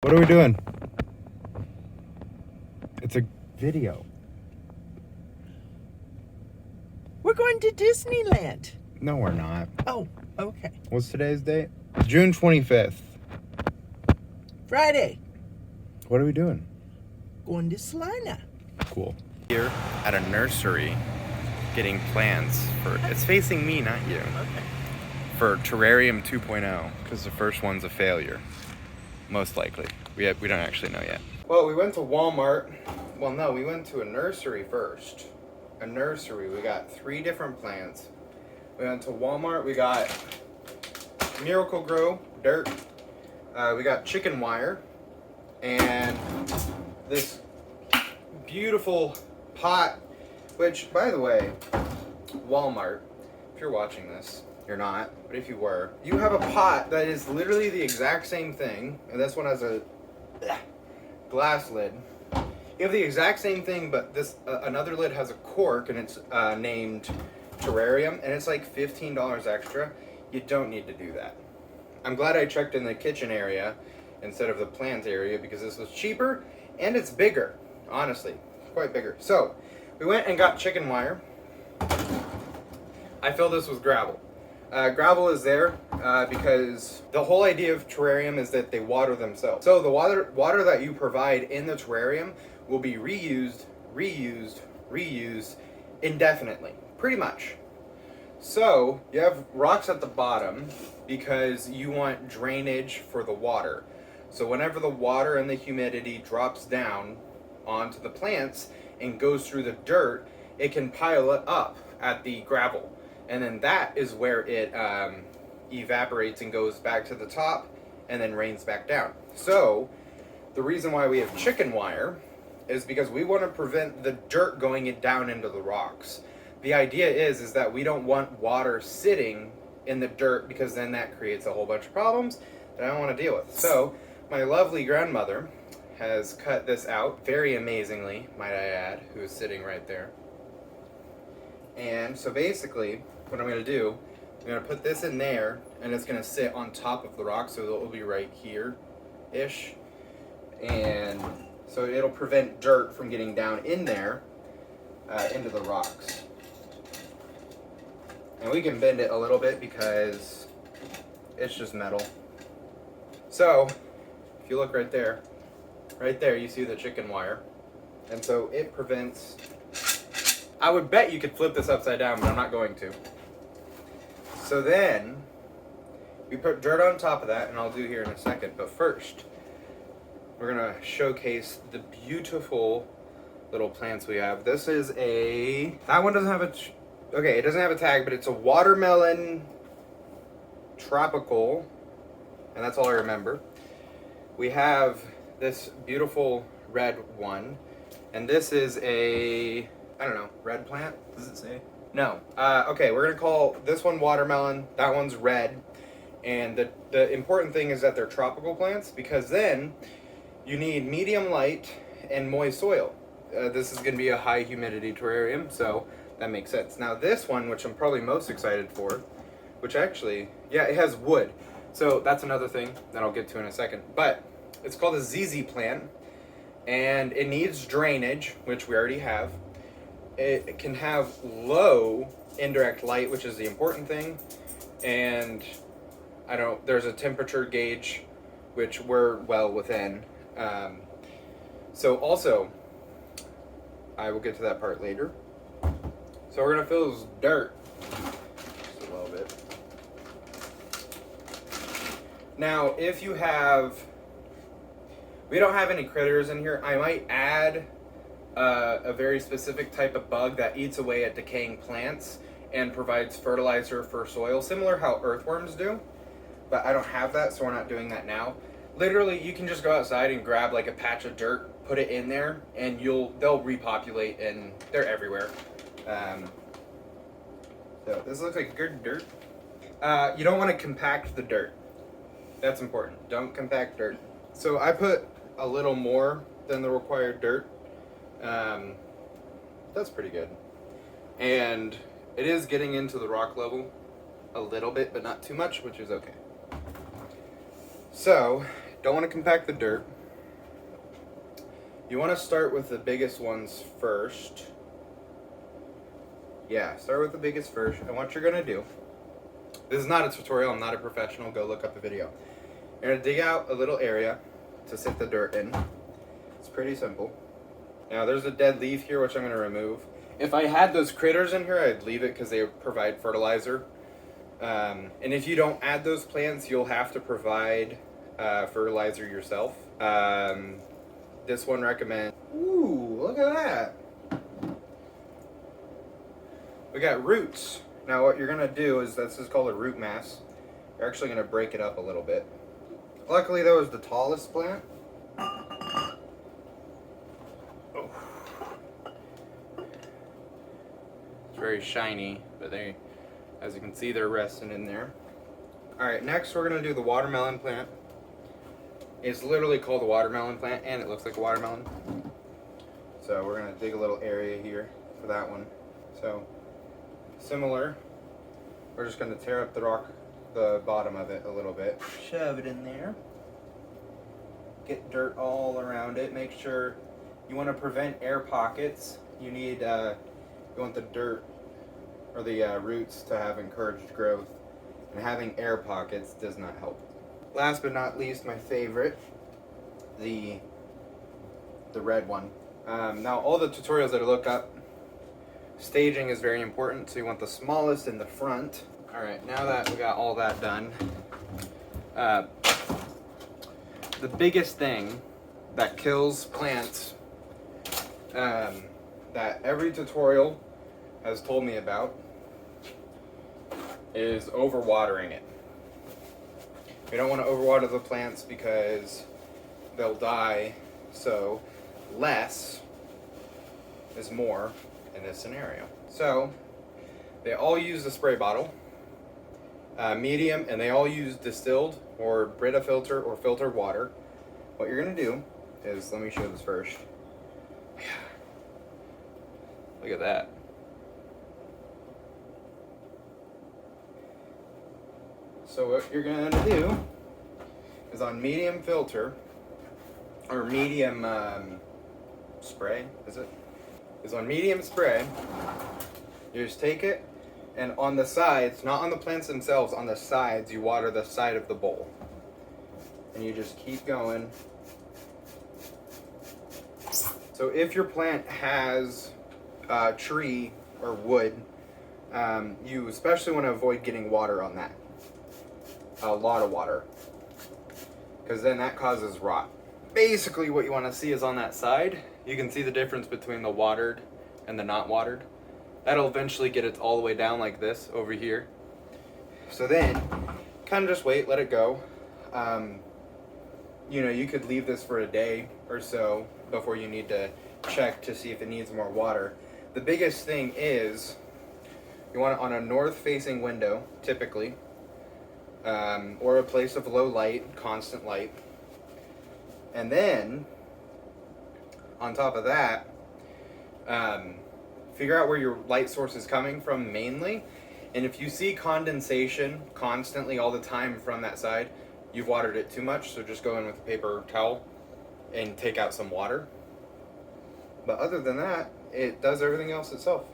What are we doing? It's a video. We're going to Disneyland. No, we're not. Oh, okay. What's today's date? June 25th. Friday. What are we doing? Going to Salina. Cool. Here at a nursery getting plans for, it's facing me, not you, Okay. for Terrarium 2.0, because the first one's a failure. Most likely. We don't actually know yet. Well, we went to Walmart. Well, no, we went to a nursery first. A nursery. We got 3 different plants. We went to Walmart. We got Miracle Grow dirt. We got chicken wire. And this beautiful pot, which, by the way, Walmart, if you're watching this, you're not, but if you were, you have a pot that is literally the exact same thing, and this one has a glass lid. You have the exact same thing, but this another lid has a cork, and it's named terrarium, and it's like $15 extra. You don't need to do that. I'm glad I checked in the kitchen area instead of the plant area, because this was cheaper, and it's bigger, honestly, quite bigger. So, we went and got chicken wire. I filled this with gravel. Gravel is there because the whole idea of terrarium is that they water themselves. So the water that you provide in the terrarium will be reused indefinitely, pretty much. So you have rocks at the bottom because you want drainage for the water. So whenever the water and the humidity drops down onto the plants and goes through the dirt, it can pile it up at the gravel. And then that is where it evaporates and goes back to the top and then rains back down. So the reason why we have chicken wire is because we want to prevent the dirt going down into the rocks. The idea is that we don't want water sitting in the dirt, because then that creates a whole bunch of problems that I don't want to deal with. So my lovely grandmother has cut this out very amazingly, might I add, who is sitting right there. And so basically, what I'm going to do, I'm going to put this in there, and it's going to sit on top of the rock, so it'll be right here-ish. And so it'll prevent dirt from getting down in there, into the rocks. And we can bend it a little bit because it's just metal. So, if you look right there you see the chicken wire. And so it prevents... I would bet you could flip this upside down, but I'm not going to. So then, we put dirt on top of that, and I'll do here in a second. But first, we're going to showcase the beautiful little plants we have. This is that one doesn't have it doesn't have a tag, but it's a watermelon tropical, and that's all I remember. We have this beautiful red one, and this is I don't know, red plant? Does it say? No. Okay, we're going to call this one watermelon, that one's red. And the important thing is that they're tropical plants, because then you need medium light and moist soil. This is going to be a high humidity terrarium, so that makes sense. Now this one, which I'm probably most excited for, which actually, yeah, it has wood. So that's another thing that I'll get to in a second. But it's called a ZZ plant, and it needs drainage, which we already have. It can have low indirect light, which is the important thing, and there's a temperature gauge, which we're well within. So also, I will get to that part later. So we're gonna fill this dirt just a little bit. Now, if you we don't have any critters in here, I might add a very specific type of bug that eats away at decaying plants and provides fertilizer for soil, similar how earthworms do. But I don't have that, so we're not doing that now. Literally, you can just go outside and grab like a patch of dirt, put it in there, and they'll repopulate, and they're everywhere. So this looks like good dirt. You don't want to compact the dirt. That's important. Don't compact dirt. So I put a little more than the required dirt. That's pretty good. And it is getting into the rock level a little bit, but not too much, which is okay. So Don't want to compact the dirt. You want to start with the biggest ones first. Yeah, start with the biggest first. And what you're going to do, this is not a tutorial, I'm not a professional, go look up the video. You're going to dig out a little area to sit the dirt in. It's pretty simple. Now there's a dead leaf here which I'm going to remove. If I had those critters in here, I'd leave it because they provide fertilizer. And if you don't add those plants, you'll have to provide fertilizer yourself. This one recommends. Ooh, look at that. We got roots. Now what you're gonna do is, this is called a root mass. You're actually gonna break it up a little bit. Luckily that was the tallest plant. Oh. It's very shiny, but they, as you can see, they're resting in there. Alright, next we're gonna do the watermelon plant. It's literally called the watermelon plant, and it looks like a watermelon. So we're gonna dig a little area here for that one. So similar, we're just gonna tear up the bottom of it a little bit, shove it in there, get dirt all around it. Make sure you want to prevent air pockets. You need you want the dirt or the roots to have encouraged growth, and having air pockets does not help. Last but not least, my favorite, the red one. Now all the tutorials that I look up, staging is very important, so you want the smallest in the front. Alright, now that we got all that done, the biggest thing that kills plants, that every tutorial has told me about, is overwatering it. We don't want to overwater the plants because they'll die, so less is more in this scenario. So they all use the spray bottle, medium, and they all use distilled or Brita filter or filtered water. What you're gonna do is, let me show this first. Look at that. So what you're gonna do is, on medium filter or medium spray, is on medium spray, you just take it, and on the sides, not on the plants themselves, on the sides, you water the side of the bowl. And you just keep going. So if your plant has tree or wood, you especially want to avoid getting water on that. A lot of water. Because then that causes rot. Basically what you want to see is on that side, you can see the difference between the watered and the not watered. That'll eventually get it all the way down like this over here. So then, kind of just wait, let it go. You know, you could leave this for a day or so before you need to check to see if it needs more water. The biggest thing is, you want it on a north-facing window, typically, or a place of low light, constant light. And then, on top of that, figure out where your light source is coming from mainly. And if you see condensation constantly all the time from that side, you've watered it too much, so just go in with a paper towel and take out some water. But other than that, it does everything else itself.